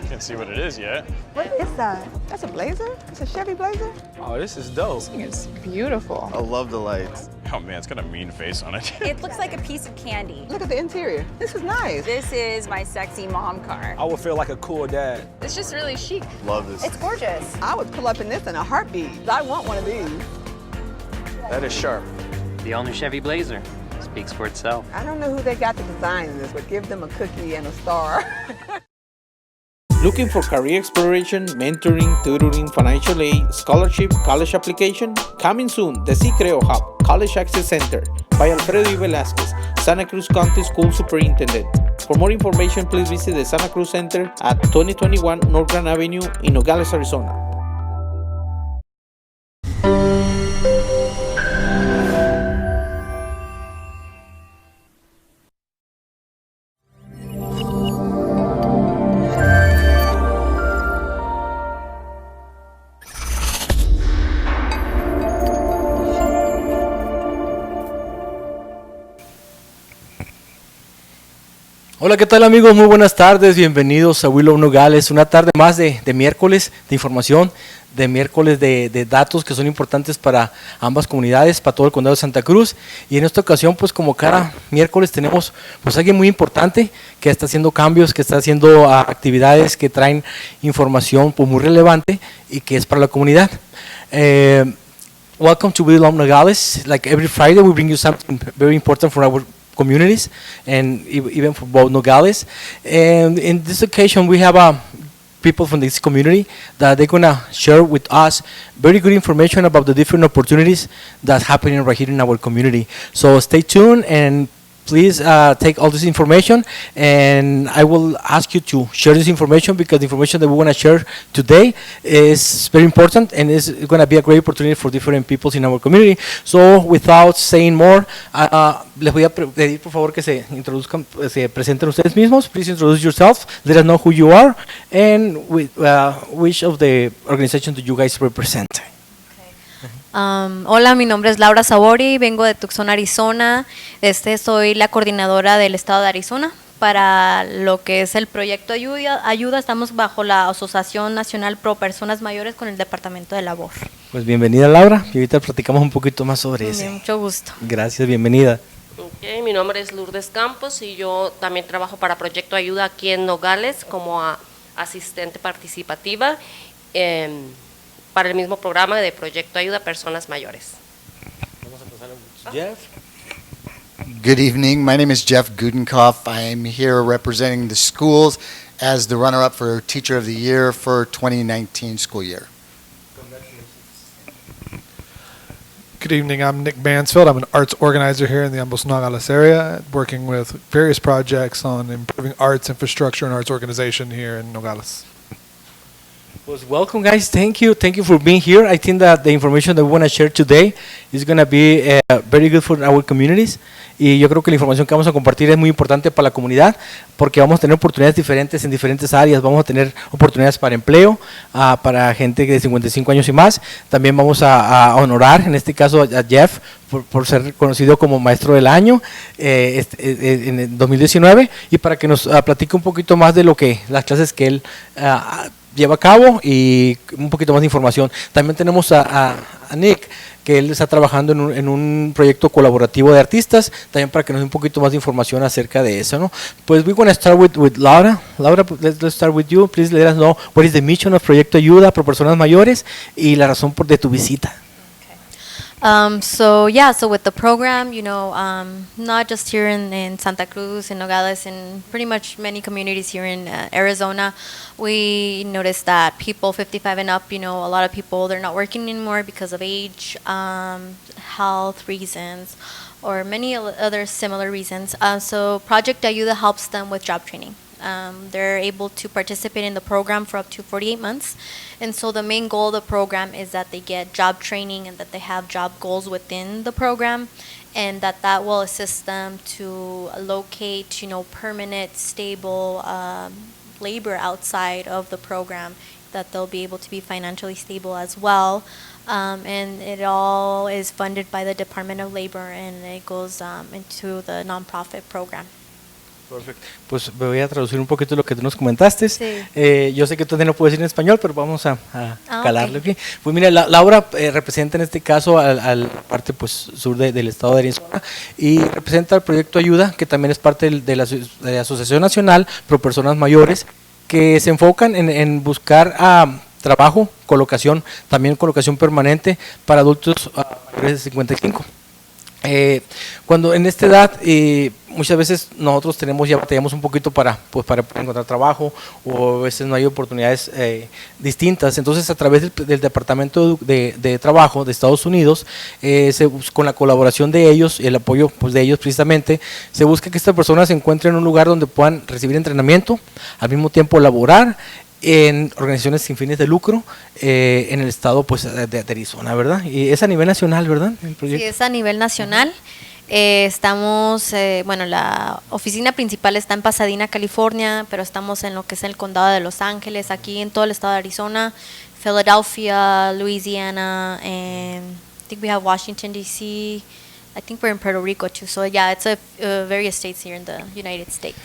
Can't see what it is yet. What is that? That's a Blazer? It's a Chevy Blazer? Oh, this is dope. It's beautiful. I love the lights. Oh man, it's got a mean face on it. It looks like a piece of candy. Look at the interior. This is nice. This is my sexy mom car. I would feel like a cool dad. It's just really chic. Love this. It's gorgeous. I would pull up in this in a heartbeat. I want one of these. That is sharp. The all-new Chevy Blazer speaks for itself. I don't know who they got to design this, but give them a cookie and a star. Looking for career exploration, mentoring, tutoring, financial aid, scholarship, college application? Coming soon, the Sí Creo Hub, College Access Center, by Alfredo Y. Velázquez, Santa Cruz County School Superintendent. For more information, please visit the Santa Cruz Center at 2021 North Grand Avenue in Nogales, Arizona. Hola, ¿qué tal amigos? Muy buenas tardes, bienvenidos a Willow Nogales, una tarde más de miércoles de información, de miércoles de datos que son importantes para ambas comunidades, para todo el condado de Santa Cruz. Y en esta ocasión, pues como cada miércoles tenemos pues alguien muy importante que está haciendo cambios, que está haciendo actividades que traen información pues muy relevante y que es para la comunidad. Welcome to Willow Nogales. Like every Friday we bring you something very important for our communities and even for both Nogales. And in this occasion we have people from this community that they're gonna share with us very good information about the different opportunities that's happening right here in our community. So stay tuned and please take all this information, and I will ask you to share this information because the information that we want to share today is very important and is going to be a great opportunity for different people in our community. So without saying more, les voy a pedir por favor que se introduzcan, se presenten ustedes mismos. Please introduce yourself, let us know who you are and which of the organizations do you guys represent. Hola, mi nombre es Laura Sabori, vengo de Tucson, Arizona. Soy la coordinadora del estado de Arizona para lo que es el proyecto ayuda. Estamos bajo la Asociación Nacional Pro Personas Mayores con el Departamento de Labor. Pues bienvenida Laura, y ahorita platicamos un poquito más sobre eso. Mucho gusto. Gracias, bienvenida. Okay, mi nombre es Lourdes Campos y yo también trabajo para Proyecto Ayuda aquí en Nogales como asistente participativa. Para el mismo programa de Proyecto Ayuda a Personas Mayores. Jeff. Good evening. My name is Jeff Gudenkopf. I'm here representing the schools as the runner-up for Teacher of the Year for 2019 school year. Good evening. I'm Nick Mansfield. I'm an arts organizer here in the Ambos Nogales area, working with various projects on improving arts infrastructure and arts organization here in Nogales. Well, welcome guys, thank you for being here. I think that the information that we want to share today is going to be very good for our communities, y yo creo que la información que vamos a compartir es muy importante para la comunidad porque vamos a tener oportunidades diferentes en diferentes áreas. Vamos a tener oportunidades para empleo, para gente de 55 años y más. También vamos a honorar en este caso a Jeff por ser reconocido como maestro del año en el 2019, y para que nos platique un poquito más de lo que las clases que él lleva a cabo y un poquito más de información. También tenemos a Nick, que él está trabajando en un proyecto colaborativo de artistas, también para que nos dé un poquito más de información acerca de eso, ¿no? Pues we're going to start with Laura. Laura, let's start with you. Please let us know what is the mission of Proyecto Ayuda por Personas Mayores y la razón de tu visita. So with the program, not just here in Santa Cruz, in Nogales, and pretty much many communities here in Arizona, we noticed that people 55 and up, a lot of people, they're not working anymore because of age, health reasons, or many other similar reasons. So Project Ayuda helps them with job training. They're able to participate in the program for up to 48 months. And so the main goal of the program is that they get job training and that they have job goals within the program, and that will assist them to locate, permanent, stable labor outside of the program, that they'll be able to be financially stable as well. And it all is funded by the Department of Labor, and it goes into the nonprofit program. Perfecto. Pues me voy a traducir un poquito lo que tú nos comentaste. Sí. Yo sé que tú no puedes decir en español, pero vamos a calarle. Ok. ¿Ok? Pues mira, la obra representa en este caso al parte pues sur del estado de Arizona y representa el proyecto Ayuda, que también es parte de la Asociación Nacional Pro Personas Mayores, que se enfocan en buscar trabajo, colocación, también colocación permanente para adultos mayores de 55. Cuando en esta edad muchas veces nosotros batallamos un poquito para encontrar trabajo, o a veces no hay oportunidades distintas. Entonces, a través del Departamento de Trabajo de Estados Unidos, con la colaboración de ellos y el apoyo pues de ellos precisamente, se busca que estas personas se encuentren en un lugar donde puedan recibir entrenamiento, al mismo tiempo laborar en organizaciones sin fines de lucro en el estado pues de Arizona, ¿verdad? Y es a nivel nacional, ¿verdad? El proyecto. Sí, es a nivel nacional. Estamos, la oficina principal está en Pasadena, California, pero estamos en lo que es el condado de Los Ángeles, aquí en todo el estado de Arizona, Philadelphia, Louisiana, and I think we have Washington, D.C., I think we're in Puerto Rico too. So yeah, it's various states here in the United States.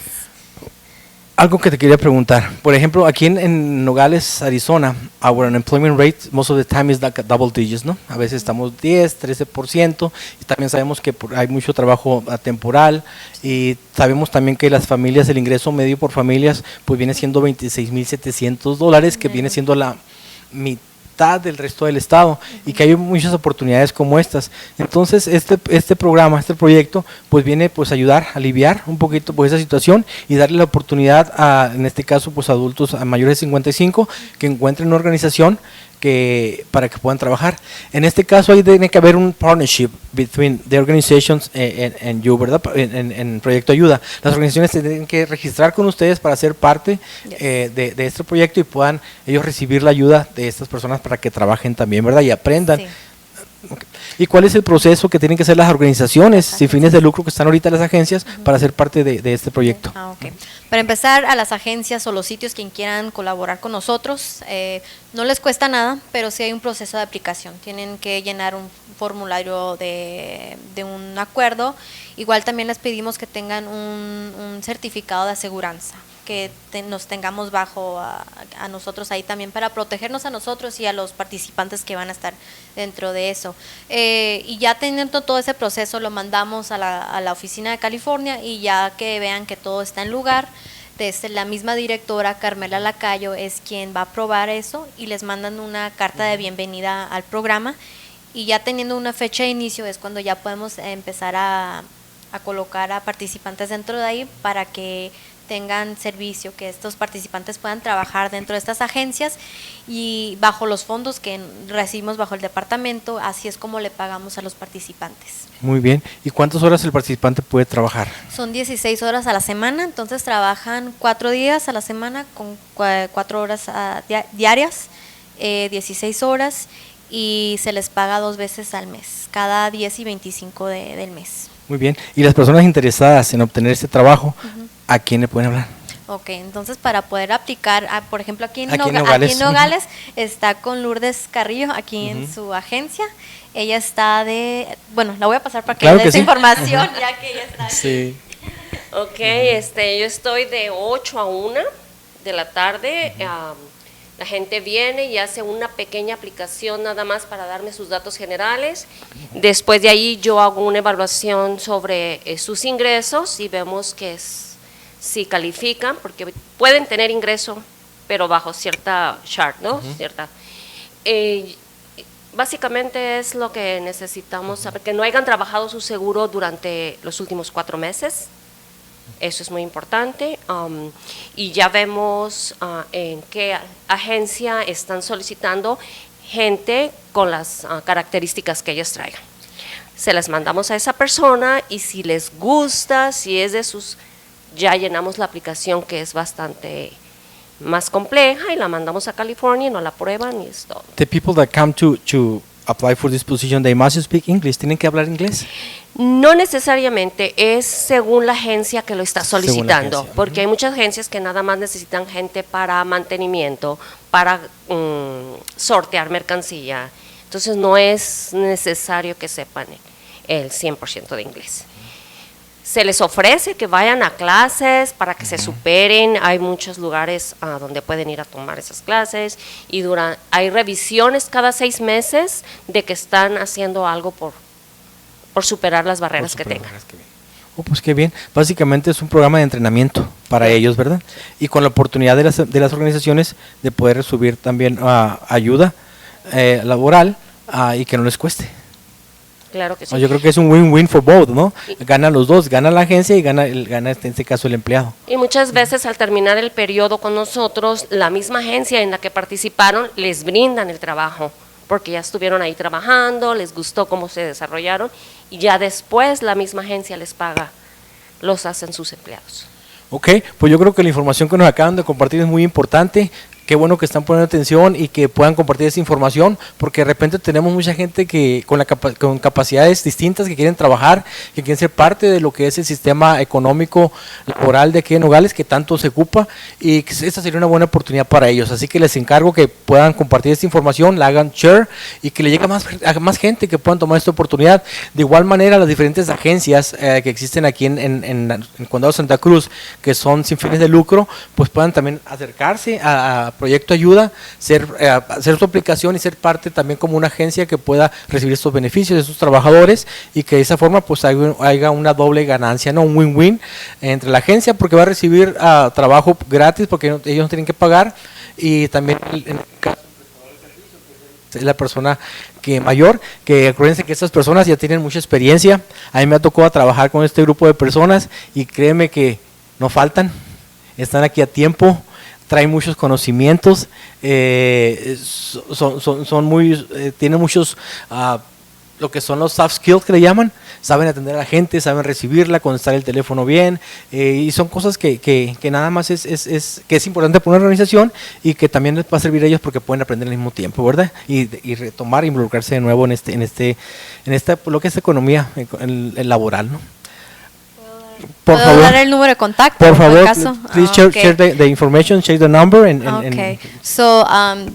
Algo que te quería preguntar, por ejemplo, aquí en Nogales, Arizona, our unemployment rate most of the time is like double digits, ¿no? A veces estamos 10, 13%, y también sabemos que hay mucho trabajo temporal, y sabemos también que las familias, el ingreso medio por familias, pues viene siendo $26,700, que viene siendo la mitad del resto del estado, y que hay muchas oportunidades como estas. Entonces este programa, este proyecto pues viene pues a ayudar, a aliviar un poquito pues esa situación y darle la oportunidad a, en este caso pues adultos a mayores de 55 que encuentren una organización para que puedan trabajar. En este caso ahí tiene que haber un partnership between the organizations and you, ¿verdad? En Proyecto Ayuda. Las organizaciones tienen que registrar con ustedes para ser parte de este proyecto y puedan ellos recibir la ayuda de estas personas para que trabajen también, ¿verdad? Y aprendan. Sí. Okay. ¿Y cuál es el proceso que tienen que hacer las organizaciones sin fines de lucro que están ahorita las agencias para ser parte de este proyecto? Okay. Para empezar, a las agencias o los sitios quien quieran colaborar con nosotros, no les cuesta nada, pero sí hay un proceso de aplicación. Tienen que llenar un formulario de un acuerdo. Igual también les pedimos que tengan un certificado de aseguranza, que nos tengamos bajo a nosotros ahí también para protegernos a nosotros y a los participantes que van a estar dentro de eso. Y ya teniendo todo ese proceso lo mandamos a la oficina de California, y ya que vean que todo está en lugar, desde la misma directora Carmela Lacayo es quien va a aprobar eso y les mandan una carta de bienvenida al programa, y ya teniendo una fecha de inicio es cuando ya podemos empezar a colocar a participantes dentro de ahí para que tengan servicio, que estos participantes puedan trabajar dentro de estas agencias y bajo los fondos que recibimos bajo el departamento. Así es como le pagamos a los participantes. Muy bien. ¿Y cuántas horas el participante puede trabajar? Son 16 horas a la semana, entonces trabajan 4 días a la semana con 4 horas diarias, 16 horas, y se les paga 2 veces al mes, cada 10 y 25 del mes. Muy bien. ¿Y las personas interesadas en obtener este trabajo, a quién le pueden hablar? Ok, entonces para poder aplicar, por ejemplo, aquí en Nogales está con Lourdes Carrillo, aquí en su agencia. Ella está la voy a pasar para que le dé esa información, ya que ella está aquí. Sí. Ok, yo estoy de 8 a 1 de la tarde. La gente viene y hace una pequeña aplicación nada más para darme sus datos generales. Después de ahí yo hago una evaluación sobre sus ingresos y vemos si califican, porque pueden tener ingreso, pero bajo cierta chart, ¿no? Básicamente es lo que necesitamos saber, que no hayan trabajado su seguro durante los últimos 4 meses. Eso es muy importante, y ya vemos en qué agencia están solicitando gente con las características que ellos traigan. Se las mandamos a esa persona y si les gusta, si es de sus, ya llenamos la aplicación, que es bastante más compleja, y la mandamos a California y nos la prueban y es todo. The people that come to apply for this position, they must speak English. ¿Tienen que hablar inglés? No necesariamente, es según la agencia que lo está solicitando, porque hay muchas agencias que nada más necesitan gente para mantenimiento, para sortear mercancía, entonces no es necesario que sepan el 100% de inglés. se les ofrece que vayan a clases para que se superen. Hay muchos lugares donde pueden ir a tomar esas clases y hay revisiones cada 6 meses de que están haciendo algo por superar las barreras que tengan. Oh, pues qué bien. Básicamente es un programa de entrenamiento para ellos, ¿verdad? Y con la oportunidad de las organizaciones de poder recibir también ayuda laboral y que no les cueste. Claro que sí. Yo creo que es un win-win for both, ¿no? Ganan los dos, gana la agencia y gana en este caso el empleado. Y muchas veces al terminar el periodo con nosotros, la misma agencia en la que participaron les brindan el trabajo, porque ya estuvieron ahí trabajando, les gustó cómo se desarrollaron y ya después la misma agencia les paga, los hacen sus empleados. Ok, pues yo creo que la información que nos acaban de compartir es muy importante. Qué bueno que están poniendo atención y que puedan compartir esa información, porque de repente tenemos mucha gente que con capacidades distintas que quieren trabajar, que quieren ser parte de lo que es el sistema económico laboral de aquí en Nogales, que tanto se ocupa, y que esta sería una buena oportunidad para ellos. Así que les encargo que puedan compartir esta información, la hagan share y que le llegue a más gente que puedan tomar esta oportunidad. De igual manera, las diferentes agencias que existen aquí en el Condado de Santa Cruz, que son sin fines de lucro, pues puedan también acercarse a Proyecto Ayuda, hacer su aplicación y ser parte también como una agencia que pueda recibir estos beneficios de sus trabajadores y que de esa forma pues haya una doble ganancia, ¿no? Un win-win entre la agencia porque va a recibir trabajo gratis porque ellos no tienen que pagar y también en el caso es la persona mayor, que acuérdense que estas personas ya tienen mucha experiencia. A mí me ha tocado trabajar con este grupo de personas y créeme que no faltan, están aquí a tiempo, traen muchos conocimientos, tienen muchos, lo que son los soft skills que le llaman, saben atender a la gente, saben recibirla, contestar el teléfono bien, y son cosas que nada más que es importante para una organización y que también les va a servir a ellos porque pueden aprender al mismo tiempo, ¿verdad? Y retomar, involucrarse de nuevo en esta lo que es economía el laboral, ¿no? Por ¿Puedo favor, dar el número de contacto? por favor, caso? please Okay. share the information, share the number. Okay. So,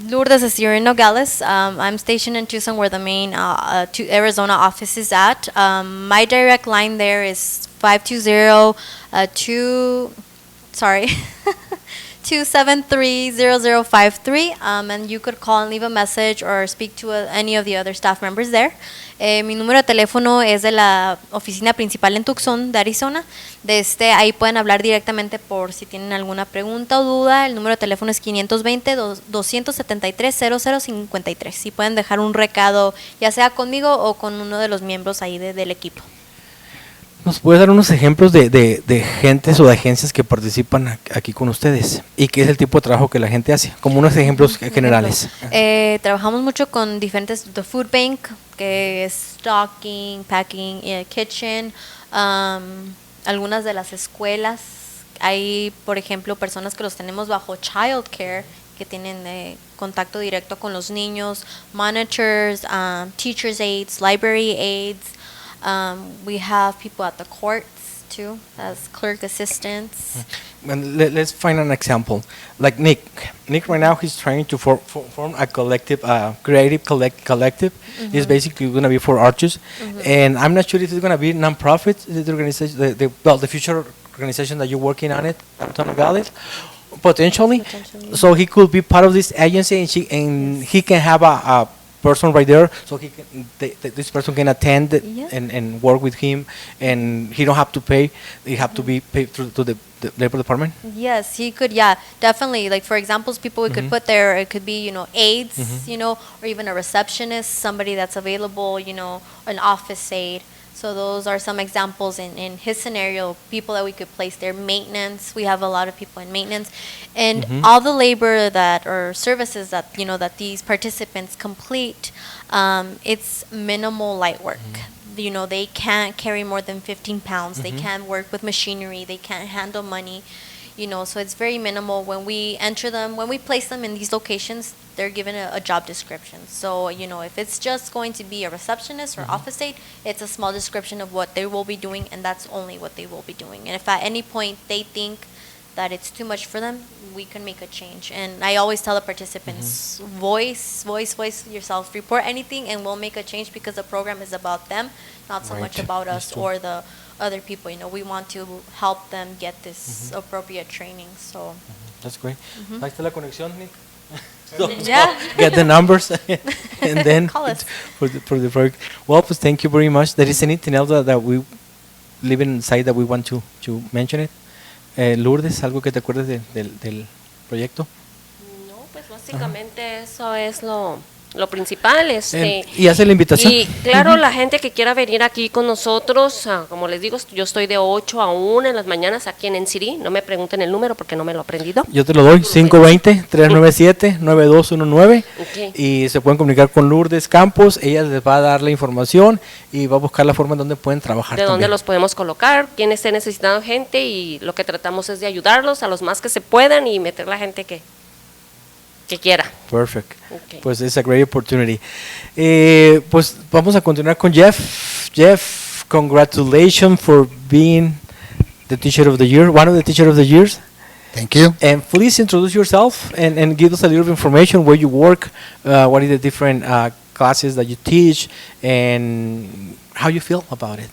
Lourdes is here in Nogales. I'm stationed in Tucson, where the main Arizona office is at. My direct line there is 273-0053, and you could call and leave a message or speak to any of the other staff members there. Mi número de teléfono es de la oficina principal en Tucson, de Arizona. Ahí pueden hablar directamente por si tienen alguna pregunta o duda. El número de teléfono es 520-273-0053. Y pueden dejar un recado, ya sea conmigo o con uno de los miembros ahí del equipo. ¿Nos puedes dar unos ejemplos de gentes o de agencias que participan aquí con ustedes? ¿Y qué es el tipo de trabajo que la gente hace? Como unos ejemplos generales. Trabajamos mucho con diferentes, the food bank, que es stocking, packing, kitchen, algunas de las escuelas. Hay, por ejemplo, personas que los tenemos bajo child care, que tienen contacto directo con los niños, monitors, teachers aides, library aides. We have people at the courts too, as clerk assistants. And let's find an example. Like Nick. Nick right now he's trying to form a collective, creative collective. It's basically going to be for artists, and I'm not sure if it's going to be non-profit. The organization, the future organization that you're working on it, Nogales. Potentially. So he could be part of this agency, and he can have a person right there, so he can, this person can attend and work with him, and he don't have to pay. He have to be paid through to the labor department. Yes, he could. Yeah, definitely. Like for examples, people we could put there. It could be aides, or even a receptionist, somebody that's available. An office aide. So those are some examples in his scenario, people that we could place there. Maintenance, we have a lot of people in maintenance. And all the labor or services that, that these participants complete, it's minimal light work. They can't carry more than 15 pounds. They can't work with machinery. They can't handle money. So it's very minimal. When we enter them, when we place them in these locations, they're given a job description. So, if it's just going to be a receptionist or office aide, it's a small description of what they will be doing, and that's only what they will be doing. And if at any point they think that it's too much for them, we can make a change. And I always tell the participants, voice yourself, report anything, and we'll make a change because the program is about them, not so much about us or the other people. We want to help them get this appropriate training. So That's great. Mhm. Ahí está la conexión, Nick. Yeah. Get the numbers and then Call us. for the project. Well, pues thank you very much. There is anything else that we live inside that we want to mention it? Lourdes, algo que te acuerdes del proyecto? No, pues básicamente eso es lo principal. Y hace la invitación. Y claro, la gente que quiera venir aquí con nosotros, como les digo, yo estoy de 8 a 1 en las mañanas aquí en Encirí. No me pregunten el número porque no me lo he aprendido. Yo te lo doy, 520-397-9219. Ok. Y se pueden comunicar con Lourdes Campos. Ella les va a dar la información y va a buscar la forma en donde pueden trabajar De dónde también. los podemos colocar, quién esté necesitando gente, y lo que tratamos es de ayudarlos a los más que se puedan y meter la gente que quiera. Perfect. Okay. Pues it's a great opportunity. Pues vamos a continuar con Jeff. Jeff, congratulations for being the Teacher of the Year, one of the Teacher of the Years. Thank you. And please introduce yourself and give us a little information where you work, what are the different classes that you teach, and how you feel about it.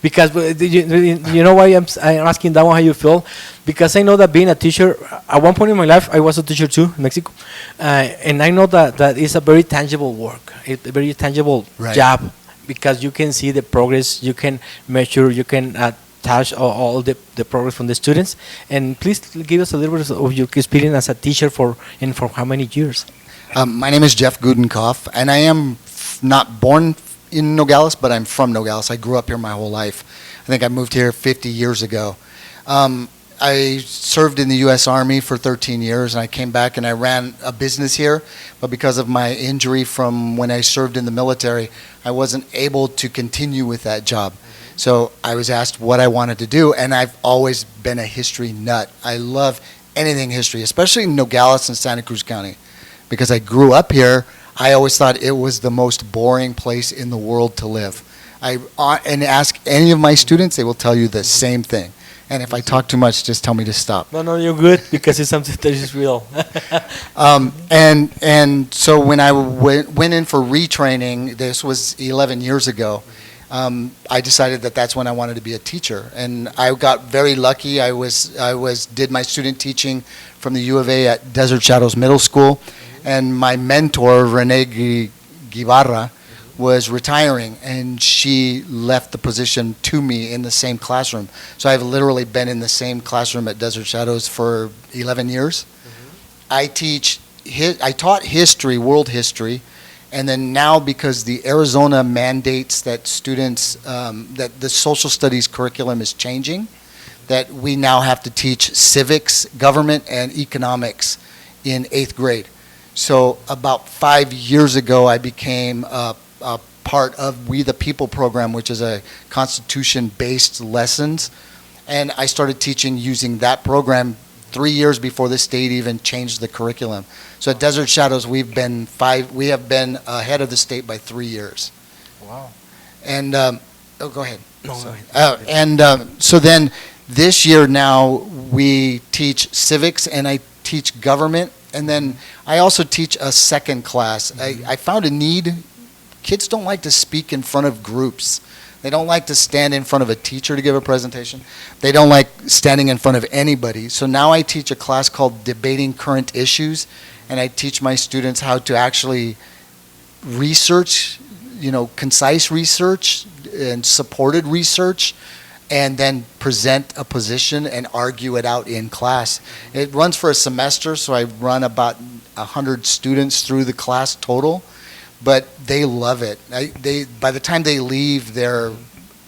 Because you know why I'm asking that one, how you feel? Because I know that being a teacher, at one point in my life, I was a teacher too in Mexico. And I know that it's a very tangible work, a very tangible Right. job, because you can see the progress, you can measure, you can touch all the progress from the students. And please give us a little bit of your experience as a teacher for how many years? My name is Jeff Gudenkoff, and I am not born in Nogales, but I'm from Nogales. I grew up here my whole life. I think I moved here 50 years ago. I served in the U.S. Army for 13 years, and I came back and I ran a business here, but because of my injury from when I served in the military, I wasn't able to continue with that job. So I was asked what I wanted to do, and I've always been a history nut. I love anything history, especially Nogales and Santa Cruz County, because I grew up here. I always thought it was the most boring place in the world to live. And ask any of my students, they will tell you the same thing. And if I talk too much, just tell me to stop. No, you're good, because it's something that is real. And so when I went in for retraining, this was 11 years ago, I decided that that's when I wanted to be a teacher. And I got very lucky. I did my student teaching from the U of A at Desert Shadows Middle School. And my mentor, Renee Guibarra, was retiring, and she left the position to me in the same classroom. So I've literally been in the same classroom at Desert Shadows for 11 years. I taught history, world history, and then now because the Arizona mandates that students, that the social studies curriculum is changing, that we now have to teach civics, government, and economics in 8th grade. So about 5 years ago, I became a part of We the People program, which is a Constitution-based lessons. And I started teaching using that program 3 years before the state even changed the curriculum. So at Desert Shadows, we have been ahead of the state by 3 years. Wow. And, go ahead. No, go ahead. So then this year now, we teach civics and I teach government. And then I also teach a second class. I found a need. Kids don't like to speak in front of groups. They don't like to stand in front of a teacher to give a presentation. They don't like standing in front of anybody. So now I teach a class called Debating Current Issues, and I teach my students how to actually research, concise research and supported research, and then present a position and argue it out in class. It runs for a semester, so I run about 100 students through the class total, but they love it. By the time they leave, they're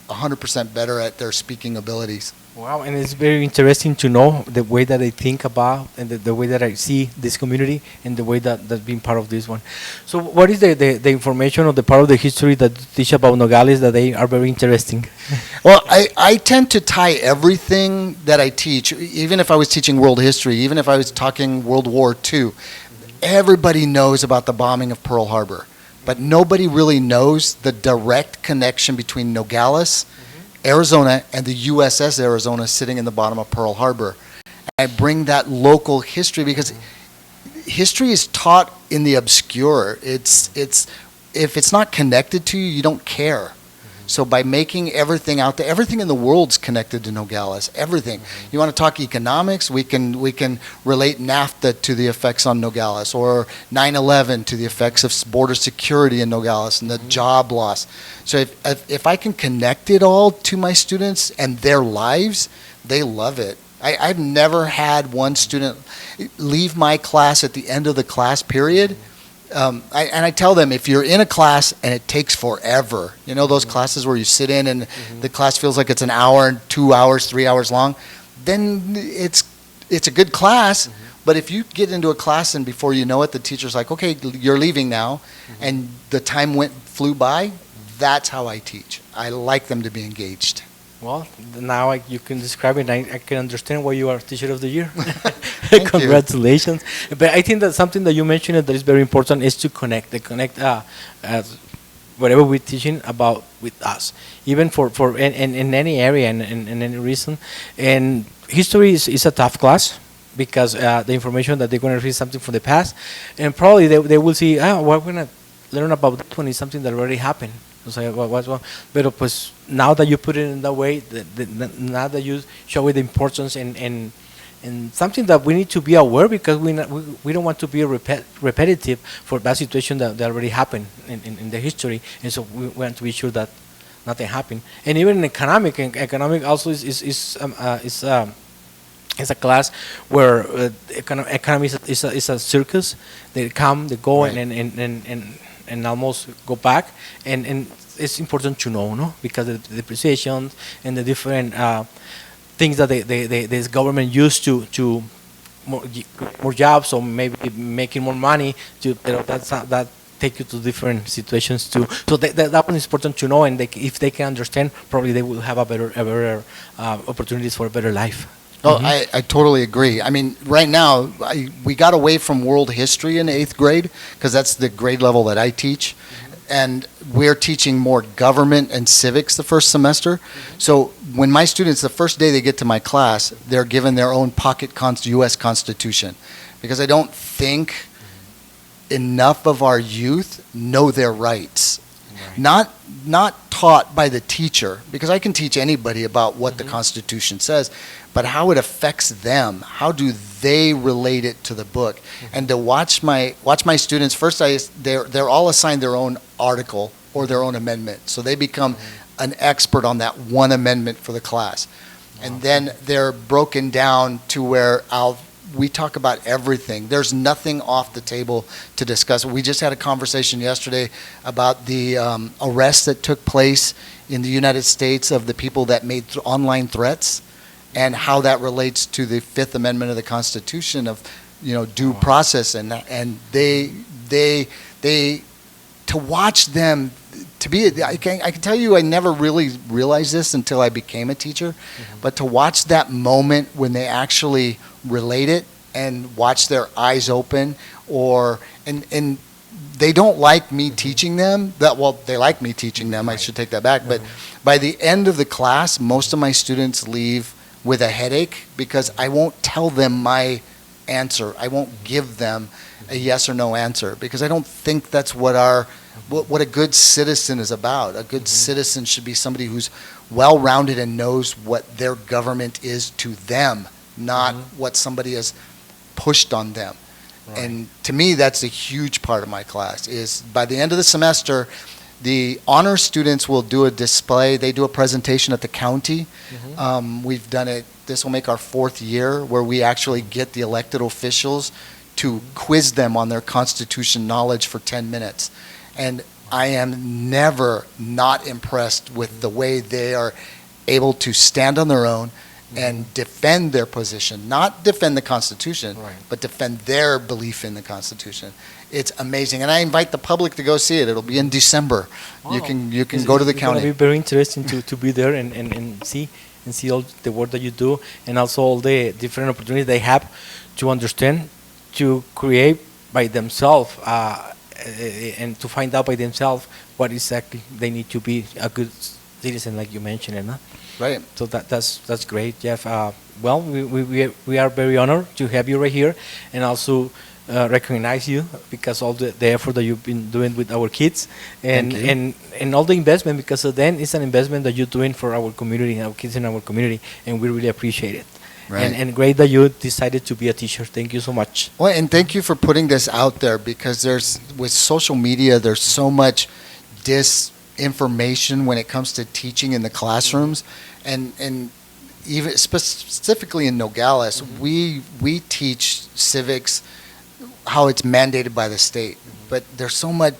100% better at their speaking abilities. Wow, and it's very interesting to know the way that I think about and the way that I see this community and the way that's been part of this one. So what is the information or the part of the history that you teach about Nogales that they are very interesting? Well, I tend to tie everything that I teach, even if I was teaching world history, even if I was talking World War II, everybody knows about the bombing of Pearl Harbor, but nobody really knows the direct connection between Nogales, Arizona, and the USS Arizona sitting in the bottom of Pearl Harbor. And I bring that local history because history is taught in the obscure. If it's not connected to you, you don't care. So by making everything out there, everything in the world's connected to Nogales. Everything. You want to talk economics? We can relate NAFTA to the effects on Nogales, or 9/11 to the effects of border security in Nogales and the job loss. So if I can connect it all to my students and their lives, they love it. I've never had one student leave my class at the end of the class period. I tell them, if you're in a class and it takes forever, you know those classes where you sit in and the class feels like it's an hour, 2 hours, 3 hours long, then it's a good class. But if you get into a class and before you know it, the teacher's like, okay, you're leaving now, and the time flew by, that's how I teach. I like them to be engaged. Well, now you can describe it. I can understand why you are Teacher of the Year. Thank Congratulations. But I think that something that you mentioned that is very important is to connect. Whatever we're teaching about with us, even in any area and in any reason. And history is a tough class because the information that they're going to read something from the past, and probably they will see, we're going to learn about this one is something that already happened. So, but pues, now that you put it in that way, now that you show it the importance and something that we need to be aware, because we don't want to be repetitive for that situation that already happened in the history, and so we want to be sure that nothing happened. And even in economic also is a class where economy is a circus. They come, they go, right, and almost go back, and it's important to know, no? Because of the depreciation and the different things that this government used to more jobs, or maybe making more money that take you to different situations too. So that one is important to know, and if they can understand, probably they will have a better opportunities for a better life. Oh, I totally agree. I mean, right now, we got away from world history in 8th grade, because that's the grade level that I teach. And we're teaching more government and civics the first semester. So when my students, the first day they get to my class, they're given their own pocket U.S. Constitution. Because I don't think enough of our youth know their rights. Right. Not taught by the teacher, because I can teach anybody about what the Constitution says, but how it affects them. How do they relate it to the book? And to watch my students, first they're all assigned their own article or their own amendment. So they become an expert on that one amendment for the class. And then they're broken down to where we talk about everything. There's nothing off the table to discuss. We just had a conversation yesterday about the arrest that took place in the United States of the people that made online threats, and how that relates to the Fifth Amendment of the Constitution of, due process, and they to watch them to be. I can tell you, I never really realized this until I became a teacher, but to watch that moment when they actually relate it and watch their eyes open, and they don't like me teaching them that. Well, they like me teaching them. I should take that back. But by the end of the class, most of my students leave with a headache, because I won't tell them my answer. I won't give them a yes or no answer, because I don't think that's what a good citizen is about. A good citizen should be somebody who's well-rounded and knows what their government is to them, not what somebody has pushed on them. Right. And to me, that's a huge part of my class, is by the end of the semester, the honor students will do a display. They do a presentation at the county. We've done it. This will make our 4th year, where we actually get the elected officials to quiz them on their Constitution knowledge for 10 minutes. And I am never not impressed with the way they are able to stand on their own and defend their position. Not defend the Constitution, but defend their belief in the Constitution. It's amazing, and I invite the public to go see it. It'll be in December. Wow. You can go to the county. It's going to be very interesting to be there and see all the work that you do, and also all the different opportunities they have to understand, to create by themselves, and to find out by themselves what exactly they need to be a good citizen, like you mentioned, Right. So that's great, Jeff. Well, we are very honored to have you right here, and also recognize you because all the effort that you've been doing with our kids and Thank you. and all the investment, because then it's an investment that you're doing for our community, our kids in our community, and we really appreciate it. Right. And great that you decided to be a teacher. Thank you so much. Well, and thank you for putting this out there, because with social media, there's so much disinformation when it comes to teaching in the classrooms, and even specifically in Nogales, we teach civics how it's mandated by the state. But there's so much.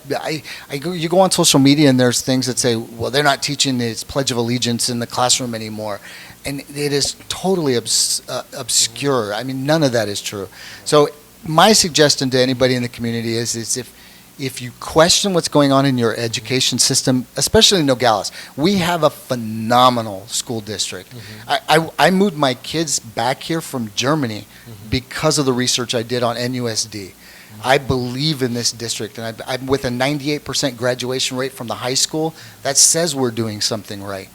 You go on social media and there's things that say, well, they're not teaching this Pledge of Allegiance in the classroom anymore, and it is totally obscure. I mean, none of that is true. So my suggestion to anybody in the community is if you question what's going on in your education system, especially in Nogales, we have a phenomenal school district. I moved my kids back here from Germany because of the research I did on NUSD. I believe in this district, and I'm with a 98% graduation rate from the high school. That says we're doing something right.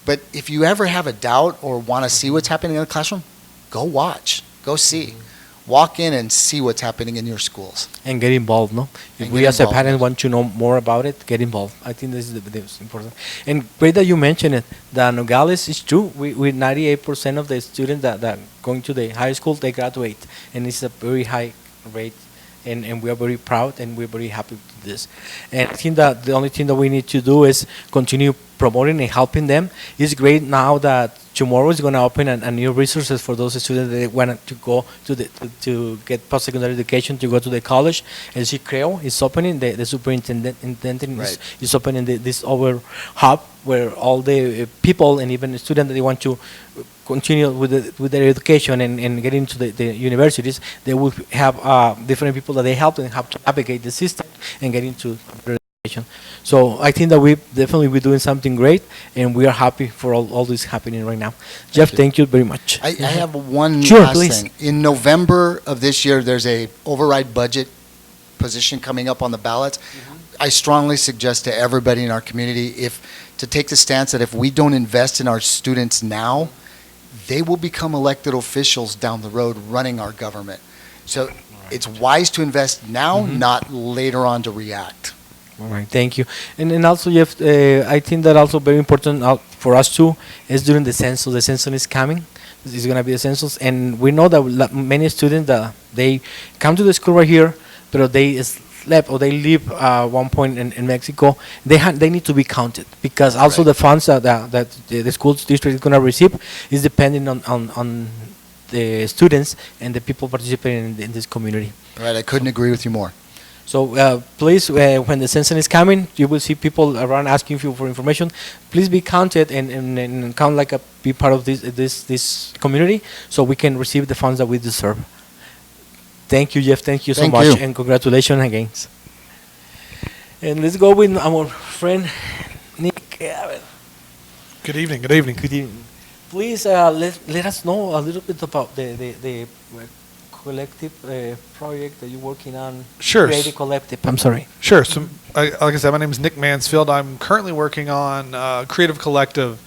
But if you ever have a doubt or want to see what's happening in the classroom, go watch, go see. Walk in and see what's happening in your schools. And get involved, no? If we as a parent want to know more about it, get involved. I think this is the most important. And great that you mentioned it. That Nogales is true. We 98% of the students that going to the high school, they graduate. And it's a very high rate. And we are very proud and we're very happy with this. And I think that the only thing that we need to do is continue promoting and helping them. It's great now that tomorrow is going to open a new resources for those students that want to go to get post-secondary education, to go to the college. And CICREO is opening, the superintendent is opening this over hub where all the people and even the students that they want to continue with their education and get into the universities, they will have different people that they help and have to navigate the system and get into their education. So I think that we definitely be doing something great, and we are happy for all this happening right now. Jeff, thank you very much. I have one Sure, last please. thing. In November of this year, there's a override budget position coming up on the ballots. I strongly suggest to everybody in our community to take the stance that if we don't invest in our students now, they will become elected officials down the road running our government. So it's wise to invest now, not later on to react. All right, thank you. And also, Jeff, I think that also very important for us too is during the census. The census is coming. This is going to be a census, and we know that many students that they come to the school right here, but they slept or they live one point in Mexico. They need to be counted, because also the funds that the school district is going to receive is depending on the students and the people participating in this community. Right, I couldn't agree with you more. So please, when the census is coming, you will see people around asking you for information. Please be counted and count like be part of this community, so we can receive the funds that we deserve. Thank you, Jeff. Thank you so much, and congratulations again. And let's go with our friend Nick. Good evening. Good evening. Good evening. Please let us know a little bit about the collective project that you're working on. Sure. Creative Collective. I'm sorry. Sure. So, like I said, my name is Nick Mansfield. I'm currently working on Creative Collective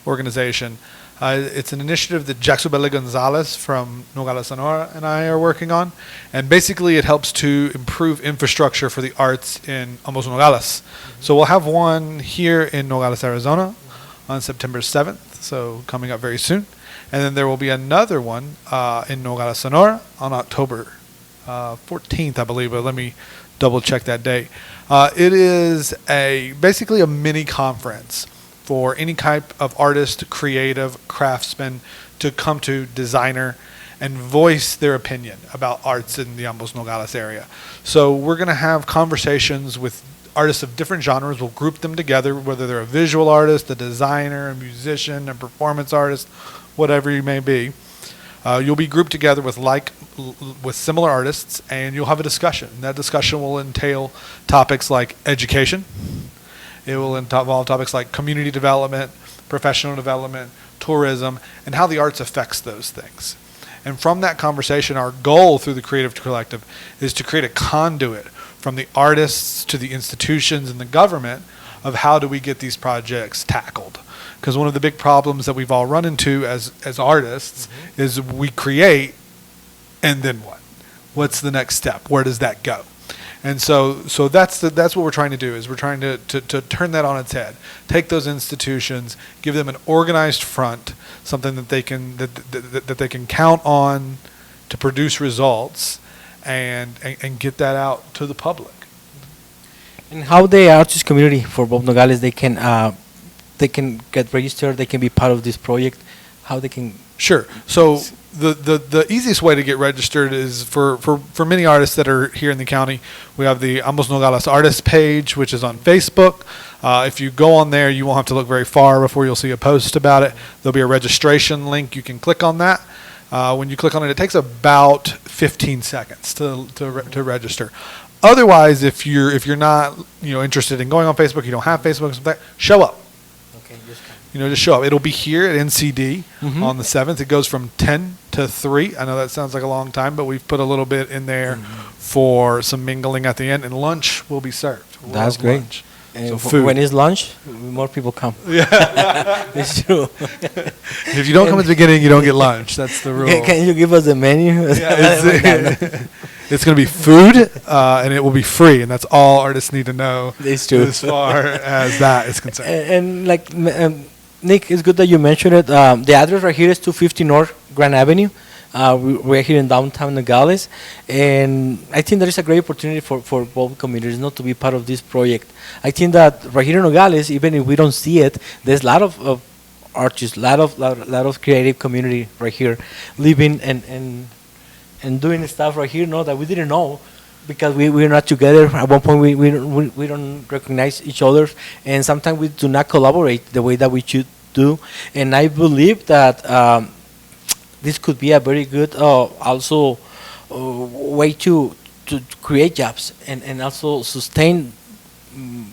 organization. It's an initiative that Jaxubele Gonzalez from Nogales, Sonora, and I are working on. And basically, it helps to improve infrastructure for the arts in Ambos Nogales. So we'll have one here in Nogales, Arizona on September 7th, so coming up very soon. And then there will be another one in Nogales, Sonora on October 14th, I believe, but let me double check that date. It is basically a mini conference for any type of artist, creative, craftsman to come to, designer, and voice their opinion about arts in the Ambos Nogales area. So we're going to have conversations with artists of different genres. We'll group them together, whether they're a visual artist, a designer, a musician, a performance artist, whatever you may be. You'll be grouped together with similar artists, and you'll have a discussion. That discussion will entail topics like education. It will involve topics like community development, professional development, tourism, and how the arts affects those things. And from that conversation, our goal through the Creative Collective is to create a conduit from the artists to the institutions and the government of how do we get these projects tackled. Because one of the big problems that we've all run into as artists is we create, and then what? What's the next step? Where does that go? And so that's what we're trying to do, is we're trying to turn that on its head. Take those institutions, give them an organized front, something that they can that they can count on to produce results, and get that out to the public. And how the artist community for both Nogales, they can get registered, they can be part of this project, how they can... Sure. So the easiest way to get registered is for many artists that are here in the county. We have the Ambos Nogales artist page, which is on Facebook. If you go on there, you won't have to look very far before you'll see a post about it. There'll be a registration link. You can click on that. When you click on it, it takes about 15 seconds to register. Otherwise, if you're not interested in going on Facebook, you don't have Facebook, something like that, show up. Okay, Just show up. It'll be here at NCD on the 7th. It goes from 10 to 3. I know that sounds like a long time, but we've put a little bit in there for some mingling at the end, and lunch will be served. That's great. Lunch. And So food. when it's lunch, more people come. Yeah. It's true. If you don't come at the beginning, you don't get lunch. That's the rule. Can you give us the menu? It's going to be food, and it will be free, and that's all artists need to know. It's true. As far as that is concerned. And like Nick, it's good that you mentioned it. The address right here is 250 North Grand Avenue. We're here in downtown Nogales, and I think there is a great opportunity for both communities not to be part of this project. I think that right here in Nogales, even if we don't see it, there's a lot of artists, lot of creative community right here, living and doing stuff right here, that we didn't know, because we're not together. At one point, we don't recognize each other, and sometimes we do not collaborate the way that we should do. And I believe that this could be a very good also way to create jobs and also sustain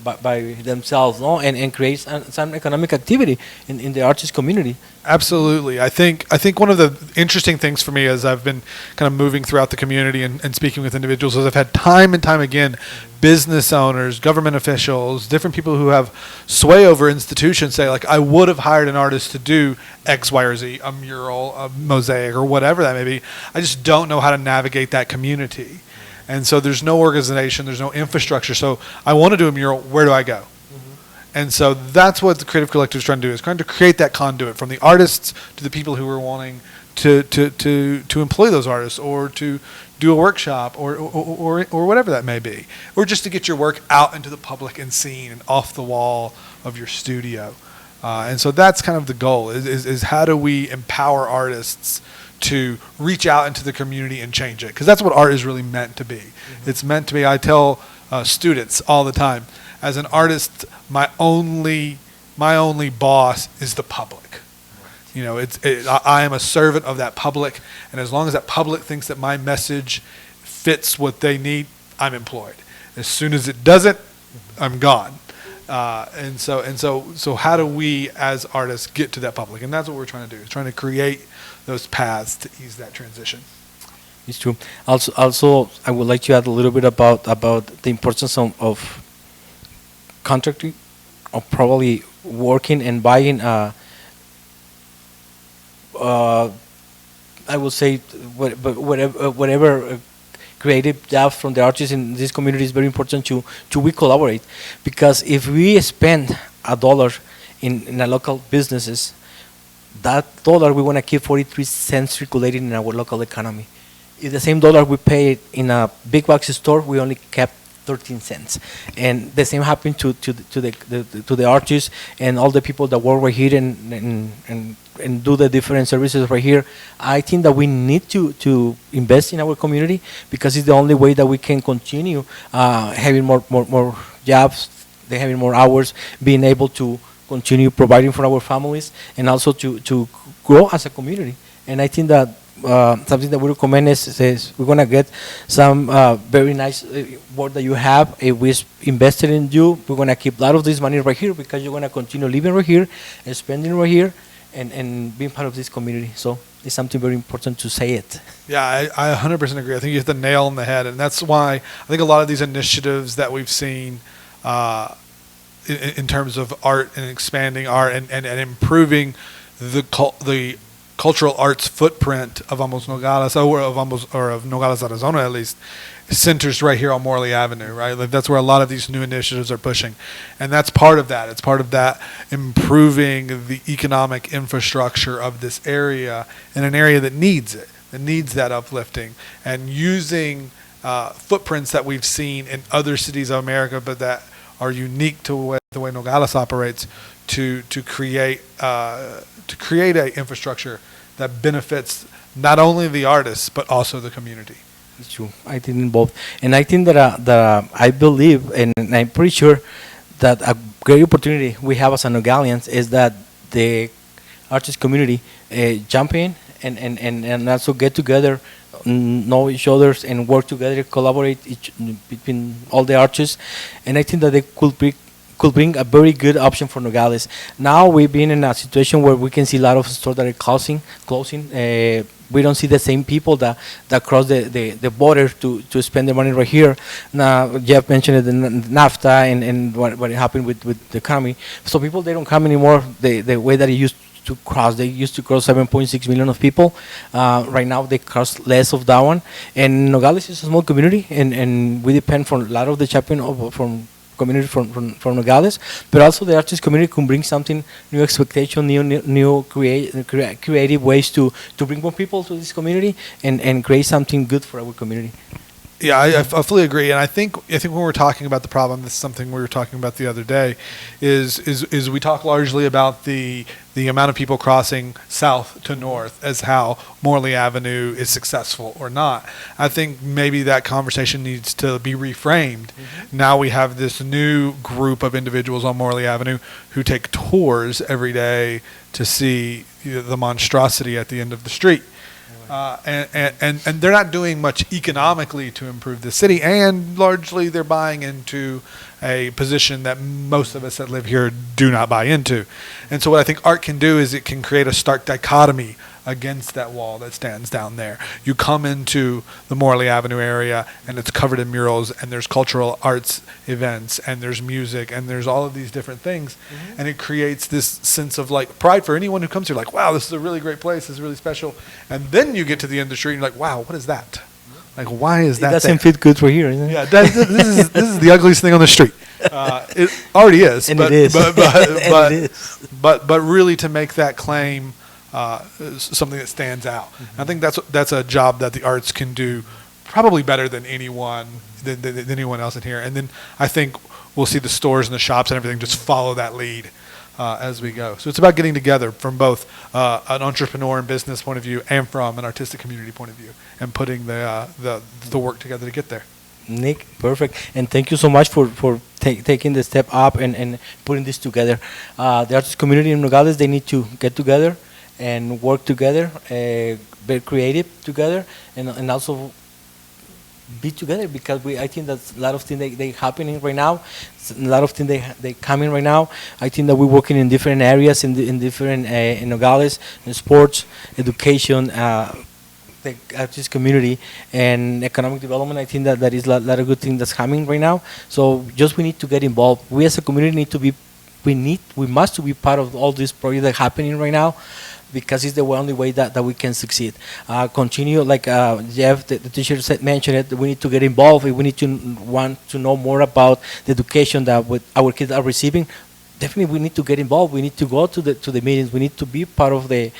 by themselves, and create some economic activity in the artist community. Absolutely. I think one of the interesting things for me, as I've been kind of moving throughout the community and speaking with individuals, is I've had time and time again business owners, government officials, different people who have sway over institutions say, like, I would have hired an artist to do X, Y, or Z, a mural, a mosaic, or whatever that may be. I just don't know how to navigate that community. And so there's no organization, there's no infrastructure. So I want to do a mural, where do I go? And so that's what the Creative Collective is trying to do, is trying to create that conduit from the artists to the people who are wanting to employ those artists, or to do a workshop, or whatever that may be, or just to get your work out into the public and seen and off the wall of your studio. And so that's kind of the goal, is how do we empower artists to reach out into the community and change it? Because that's what art is really meant to be. It's meant to be, I tell students all the time, as an artist, my only boss is the public. I am a servant of that public, and as long as that public thinks that my message fits what they need, I'm employed. As soon as it doesn't, I'm gone. And so how do we as artists get to that public? And that's what we're trying to do, is trying to create those paths to ease that transition. It's true. Also, I would like to add a little bit about the importance of contracting, of probably working and buying. I would say whatever creative jobs from the artists in this community is very important to we collaborate, because if we spend $1 in a local businesses, that dollar we want to keep 43 cents circulating in our local economy. If the same dollar we pay in a big box store, we only kept 13 cents. And the same happened to the artists and all the people that work right here and do the different services right here. I think that we need to invest in our community, because it's the only way that we can continue having more jobs, having more hours, being able to continue providing for our families, and also to grow as a community. And I think that something that we recommend is we're going to get some very nice work that you have. If we invested in you, we're going to keep a lot of this money right here, because you're going to continue living right here and spending right here and being part of this community. So it's something very important to say it. Yeah, I 100% agree. I think you hit the nail on the head. And that's why I think a lot of these initiatives that we've seen in terms of art and expanding art and improving the cultural arts footprint of Ambos Nogales, or of Nogales, Arizona at least, centers right here on Morley Avenue, right? Like that's where a lot of these new initiatives are pushing. And that's part of that. It's part of that improving the economic infrastructure of this area in an area that needs it, that needs that uplifting, and using footprints that we've seen in other cities of America, but that are unique to the way Nogales operates to create a infrastructure that benefits not only the artists but also the community. It's true. I think in both, and I think that I believe, and I'm pretty sure that a great opportunity we have as a Nogalians is that the artist community jump in and also get together, know each other, and work together, collaborate between all the artists, and I think that they could bring a very good option for Nogales. Now we've been in a situation where we can see a lot of stores that are closing. We don't see the same people that cross the border to spend their money right here. Now, Jeff mentioned the NAFTA and what happened with the economy. So people, they don't come anymore the way that it used to cross. They used to cross 7.6 million of people. Right now they cross less of that one. And Nogales is a small community, and we depend for a lot of the shopping from community from Nogales, but also the artist community can bring something new, expectation, new creative ways to bring more people to this community and create something good for our community. Yeah, I fully agree, and I think when we're talking about the problem, this is something we were talking about the other day, is we talk largely about the amount of people crossing south to north as how Morley Avenue is successful or not. I think maybe that conversation needs to be reframed. Mm-hmm. Now we have this new group of individuals on Morley Avenue who take tours every day to see the monstrosity at the end of the street. And they're not doing much economically to improve the city, and largely they're buying into a position that most of us that live here do not buy into. And so what I think art can do is it can create a stark dichotomy against that wall that stands down there. You come into the Morley Avenue area and it's covered in murals, and there's cultural arts events, and there's music, and there's all of these different things. Mm-hmm. And it creates this sense of like pride for anyone who comes here, like, wow, this is a really great place, this is really special. And then you get to the end of the street and you're like, wow, what is that? Like, why is that? It doesn't fit good for here, isn't it? Yeah, this is the ugliest thing on the street. It already is, and but, it is. but really to make that claim something that stands out. Mm-hmm. I think that's a job that the arts can do probably better than anyone else in here. And then I think we'll see the stores and the shops and everything just follow that lead as we go. So it's about getting together from both an entrepreneur and business point of view and from an artistic community point of view, and putting the work together to get there. Nick, perfect. And thank you so much for taking the step up and putting this together. The artist community in Nogales, they need to get together and work together, be creative together, and also be together, because I think that a lot of things they happening right now, a lot of things they coming right now. I think that we're working in different areas in different in Nogales, in sports, education, the artist community, and economic development. I think that there is a lot of good things that's coming right now. So just we need to get involved. We as a community need to be, we must be part of all these projects that are happening right now, because it's the only way that we can succeed. Continue, like Jeff, the teacher mentioned it, we need to get involved. We need to want to know more about the education that our kids are receiving. Definitely we need to get involved. We need to go to the meetings. We need to be part of the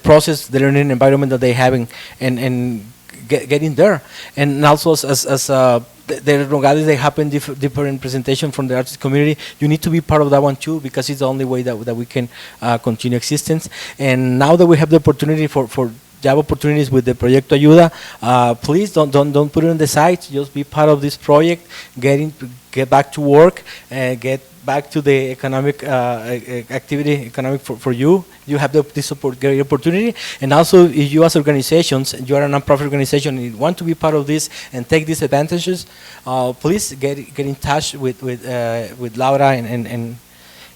process, the learning environment that they're having, and get in there. And also as the Nogales, they happen different presentation from the artist community. You need to be part of that one too, because it's the only way that we can continue existence. And now that we have the opportunity for job opportunities with the Proyecto Ayuda, please don't put it on the side. Just be part of this project. Get back to work, get back to the economic activity, economic for you. You have this great opportunity. And also, if you as organizations, you are a nonprofit organization and you want to be part of this and take these advantages, please get in touch with Laura and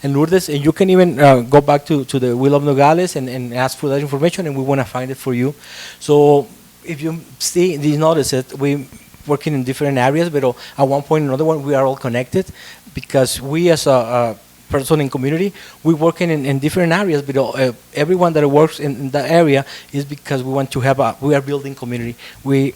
Lourdes, and you can even go back to the Wheel of Nogales and ask for that information, and we want to find it for you. So if you see, you notice it, we working in different areas, but at one point or another one, we are all connected, because we as a person in community. We working in different areas, but everyone that works in that area is because we want to have we are building community.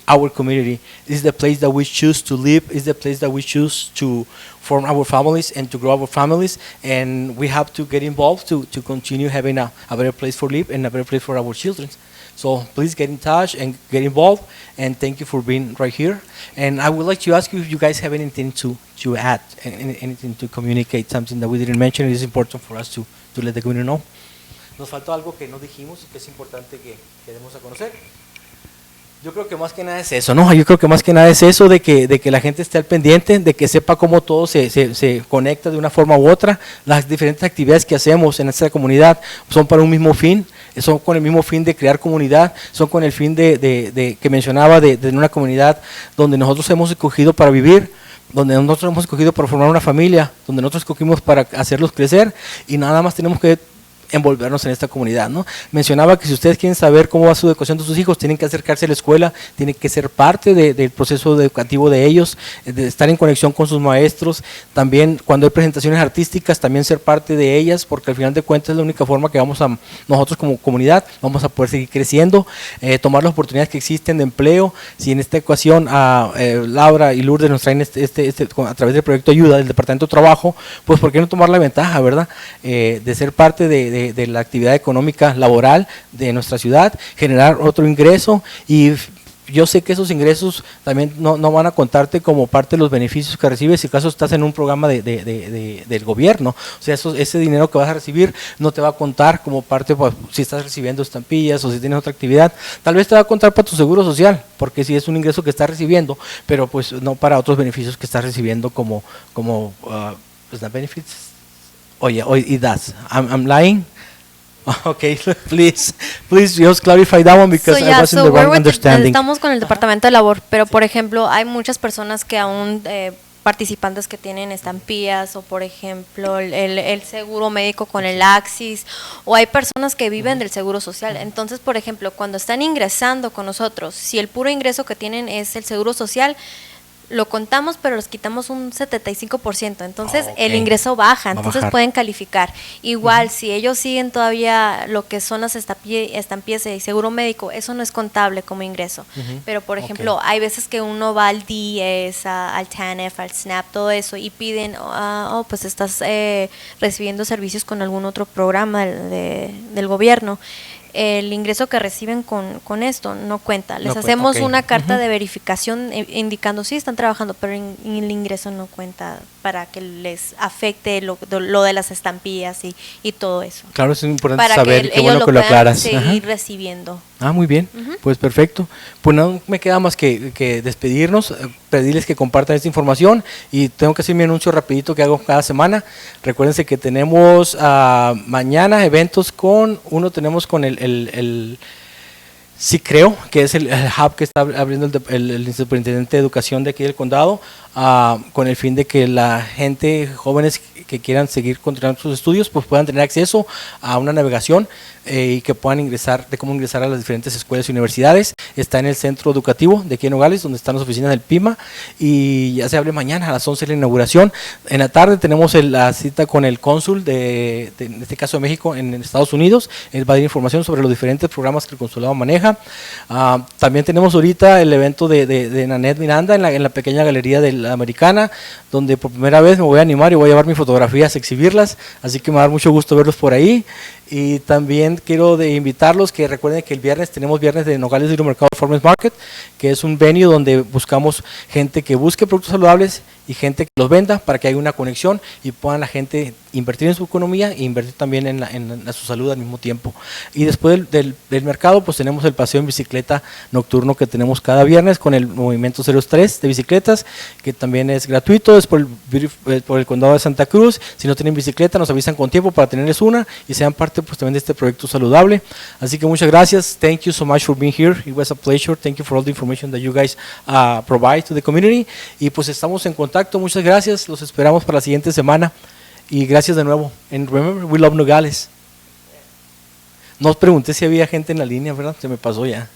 Our community is the place that we choose to live, is the place that we choose to form our families and to grow our families, and we have to get involved to continue having a better place for live and a better place for our children. So please get in touch and get involved, and thank you for being right here. And I would like to ask you if you guys have anything to add, anything to communicate, something that we didn't mention. It is important for us to let the community know. Nos faltó algo que no dijimos y que es importante que demos a conocer. Yo creo que más que nada es eso, ¿no? Yo creo que más que nada es eso de que la gente esté al pendiente, de que sepa cómo todo se conecta de una forma u otra. Las diferentes actividades que hacemos en esta comunidad son para un mismo fin, son con el mismo fin de crear comunidad, son con el fin de que mencionaba de una comunidad donde nosotros hemos escogido para vivir, donde nosotros hemos escogido para formar una familia, donde nosotros escogimos para hacerlos crecer, y nada más tenemos que envolvernos en esta comunidad, ¿no? Mencionaba que si ustedes quieren saber cómo va su educación de sus hijos, tienen que acercarse a la escuela, tienen que ser parte del proceso educativo de ellos, de estar en conexión con sus maestros, también cuando hay presentaciones artísticas, también ser parte de ellas, porque al final de cuentas es la única forma que nosotros como comunidad vamos a poder seguir creciendo, tomar las oportunidades que existen de empleo. Si en esta ocasión Laura y Lourdes nos traen a través del proyecto Ayuda del Departamento de Trabajo, pues ¿por qué no tomar la ventaja, verdad? De ser parte de la actividad económica laboral de nuestra ciudad, generar otro ingreso, y yo sé que esos ingresos también no van a contarte como parte de los beneficios que recibes si acaso estás en un programa del gobierno. O sea, ese dinero que vas a recibir no te va a contar como parte, pues, si estás recibiendo estampillas o si tienes otra actividad, tal vez te va a contar para tu seguro social, porque si es un ingreso que estás recibiendo, pero pues no para otros beneficios que estás recibiendo como pues, the benefits. Oye, it does. I'm lying. Okay, please just clarify that one because I was in the wrong understanding. Estamos con el Departamento de Labor, pero por ejemplo, hay muchas personas que aún participantes que tienen estampillas o por ejemplo el seguro médico con el Axis, o hay personas que viven del seguro social. Entonces, por ejemplo, cuando están ingresando con nosotros, si el puro ingreso que tienen es el seguro social, lo contamos, pero les quitamos un 75%, entonces el ingreso baja, entonces pueden calificar. Igual, si ellos siguen todavía lo que son las estampillas y seguro médico, eso no es contable como ingreso. Pero, por ejemplo, hay veces que uno va al DIES, al TANF, al SNAP, todo eso, y piden, pues estás recibiendo servicios con algún otro programa del gobierno. El ingreso que reciben con esto no cuenta. Les hacemos una carta de verificación indicando si están trabajando, pero el ingreso no cuenta para que les afecte lo de las estampillas y todo eso. Claro, es importante para saber, que qué bueno que lo aclaras. Seguir recibiendo. Muy bien, pues perfecto. Pues no me queda más que despedirnos, pedirles que compartan esta información, y tengo que hacer mi anuncio rapidito que hago cada semana. Recuérdense que tenemos mañana eventos tenemos con el sí creo que es el hub que está abriendo el superintendente de educación de aquí del condado, con el fin de que la gente, jóvenes que quieran seguir continuando sus estudios, pues puedan tener acceso a una navegación y que puedan ingresar, de cómo ingresar a las diferentes escuelas y universidades. Está en el centro educativo de aquí en Nogales, donde están las oficinas del PIMA, y ya se abre mañana a las 11 la inauguración. En la tarde tenemos la cita con el cónsul en este caso de México en Estados Unidos. Él va a dar información sobre los diferentes programas que el consulado maneja. También tenemos ahorita el evento de Nanette Miranda en la pequeña galería de la Americana, donde por primera vez me voy a animar y voy a llevar mis fotografías a exhibirlas, así que me va a dar mucho gusto verlos por ahí. Y también quiero invitarlos que recuerden que el viernes tenemos viernes de Nogales Libre Mercado Farmers Market, que es un venue donde buscamos gente que busque productos saludables y gente que los venda para que haya una conexión y puedan la gente invertir en su economía e invertir también en su salud al mismo tiempo. Y después del mercado, pues tenemos el paseo en bicicleta nocturno que tenemos cada viernes con el movimiento 03 de bicicletas, que también es gratuito, es por el condado de Santa Cruz. Si no tienen bicicleta, nos avisan con tiempo para tenerles una y sean parte pues también de este proyecto saludable. Así que muchas gracias. Thank you so much for being here. It was a pleasure. Thank you for all the information that you guys provide to the community. Y pues estamos en contacto. Muchas gracias. Los esperamos para la siguiente semana. Y gracias de nuevo. And remember, we love Nogales. No os pregunté si había gente en la línea, ¿verdad? Se me pasó ya.